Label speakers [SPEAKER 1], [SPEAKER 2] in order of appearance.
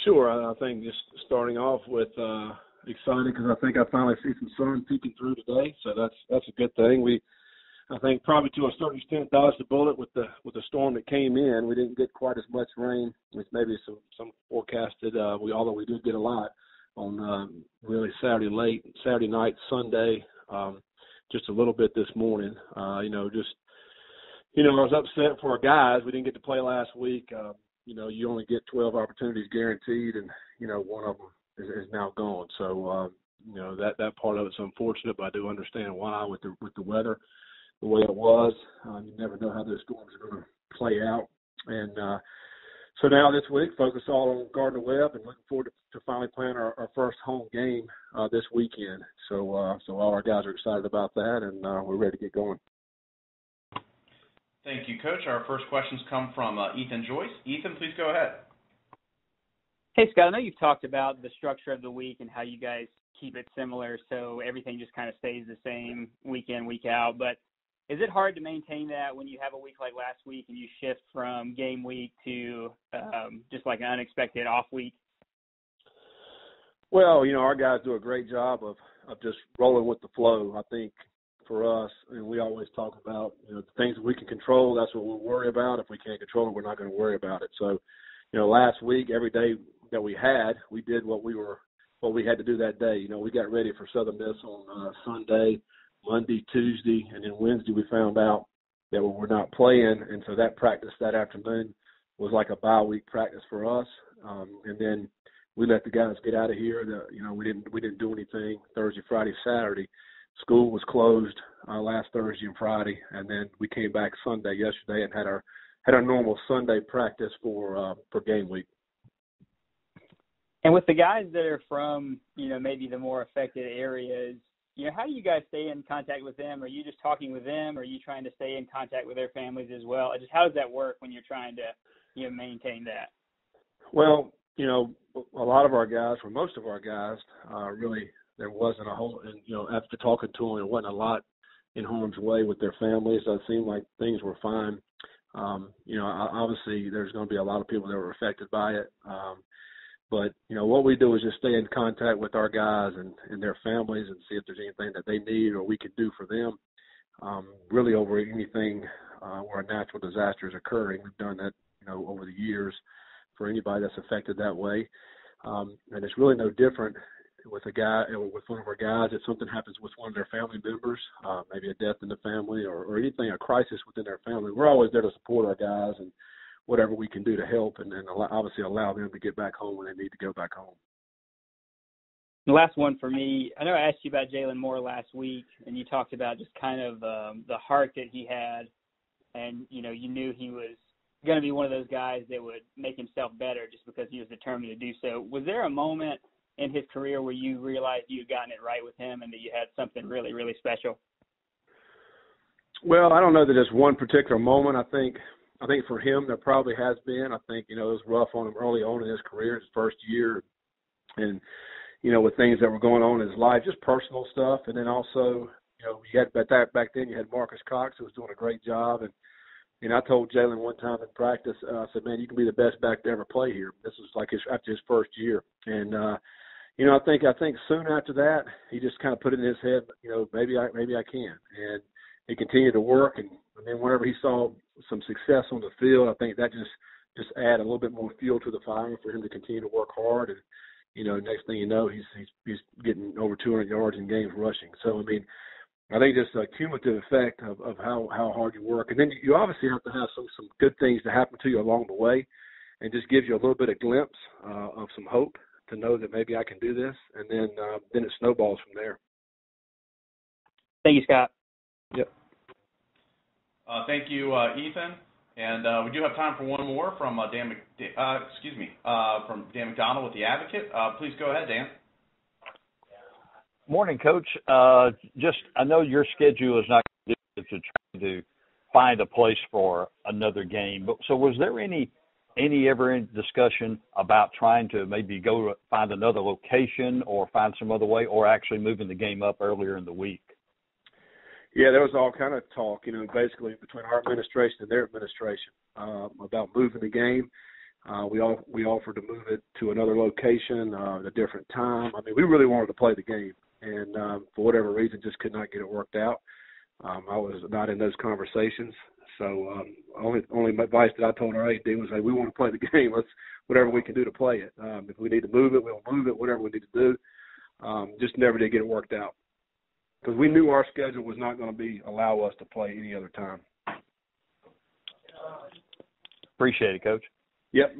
[SPEAKER 1] Sure. I think just starting off with excited because I think I finally see some sun peeking through today, so that's a good thing. I think probably to a certain extent dodged the bullet with the storm that came in. We didn't get quite as much rain as maybe some forecasted. Although we did get a lot on really Saturday night, Sunday, just a little bit this morning. I was upset for our guys. We didn't get to play last week. You only get 12 opportunities guaranteed, and one of them is now gone. So that part of it's unfortunate, but I do understand why with the weather the way it was. You never know how those storms are going to play out. And so now this week, focus all on Gardner-Webb and looking forward to finally playing our first home game this weekend. So all our guys are excited about that, and we're ready to get going.
[SPEAKER 2] Thank you, Coach. Our first questions come from Ethan Joyce. Ethan, please go ahead.
[SPEAKER 3] Hey, Scott, I know you've talked about the structure of the week and how you guys keep it similar so everything just kind of stays the same week in, week out, but is it hard to maintain that when you have a week like last week and you shift from game week to just like an unexpected off week?
[SPEAKER 1] Well, our guys do a great job of just rolling with the flow. I think for us, and we always talk about, the things that we can control, that's what we'll worry about. If we can't control it, we're not going to worry about it. So, last week, every day that we had, we did what we had to do that day. We got ready for Southern Miss on Sunday, Monday, Tuesday, and then Wednesday we found out that we were not playing, and so that practice that afternoon was like a bye week practice for us. And then we let the guys get out of here. We didn't do anything Thursday, Friday, Saturday. School was closed last Thursday and Friday, and then we came back Sunday yesterday and had our normal Sunday practice for game week.
[SPEAKER 3] And with the guys that are from maybe the more affected areas, how do you guys stay in contact with them? Are you just talking with them? Or are you trying to stay in contact with their families as well? Just how does that work when you're trying to maintain that?
[SPEAKER 1] Well, a lot of our guys, or most of our guys, really there wasn't a whole, and after talking to them, there wasn't a lot in harm's way with their families. So it seemed like things were fine. Obviously there's going to be a lot of people that were affected by it. But, what we do is just stay in contact with our guys and their families and see if there's anything that they need or we can do for them. Really over anything where a natural disaster is occurring. We've done that, over the years for anybody that's affected that way. And it's really no different with with one of our guys. If something happens with one of their family members, maybe a death in the family or anything, a crisis within their family, we're always there to support our guys and whatever we can do to help and obviously allow them to get back home when they need to go back home.
[SPEAKER 3] The last one for me, I know I asked you about Jalen Moore last week, and you talked about just kind of the heart that he had, and, you knew he was going to be one of those guys that would make himself better just because he was determined to do so. Was there a moment in his career where you realized you had gotten it right with him and that you had something really, really special?
[SPEAKER 1] Well, I don't know that there's one particular moment. I think for him there probably has been. I think, it was rough on him early on in his career, his first year, and, with things that were going on in his life, just personal stuff. And then also, you had back then you had Marcus Cox, who was doing a great job. And I told Jalen one time in practice, I said, man, you can be the best back to ever play here. This was like after his first year. And, I think soon after that, he just kind of put it in his head, maybe I can. And he continued to work. And then whenever he saw some success on the field, I think that just added a little bit more fuel to the fire for him to continue to work hard. And, next thing you know, he's getting over 200 yards in games rushing. So, I think just a cumulative effect of how hard you work. And then you obviously have to have some good things to happen to you along the way, and just gives you a little bit of glimpse of some hope to know that maybe I can do this. And then it snowballs from there.
[SPEAKER 3] Thank you, Scott.
[SPEAKER 1] Yep.
[SPEAKER 2] Thank you, Ethan. And we do have time for one more from Dan McDonald with The Advocate. Please go ahead, Dan.
[SPEAKER 4] Morning, Coach. I know your schedule is not conducive to trying to find a place for another game, but so was there any discussion about trying to maybe go find another location or find some other way, or actually moving the game up earlier in the week?
[SPEAKER 1] Yeah, there was all kind of talk, basically between our administration and their administration about moving the game. We offered to move it to another location at a different time. I mean, we really wanted to play the game, and for whatever reason, just could not get it worked out. I was not in those conversations, so only advice that I told our AD was, hey, we want to play the game. Let's whatever we can do to play it. If we need to move it, we'll move it. Whatever we need to do. Just never did get it worked out because we knew our schedule was not going to allow us to play any other time.
[SPEAKER 4] Appreciate it, Coach.
[SPEAKER 1] Yep.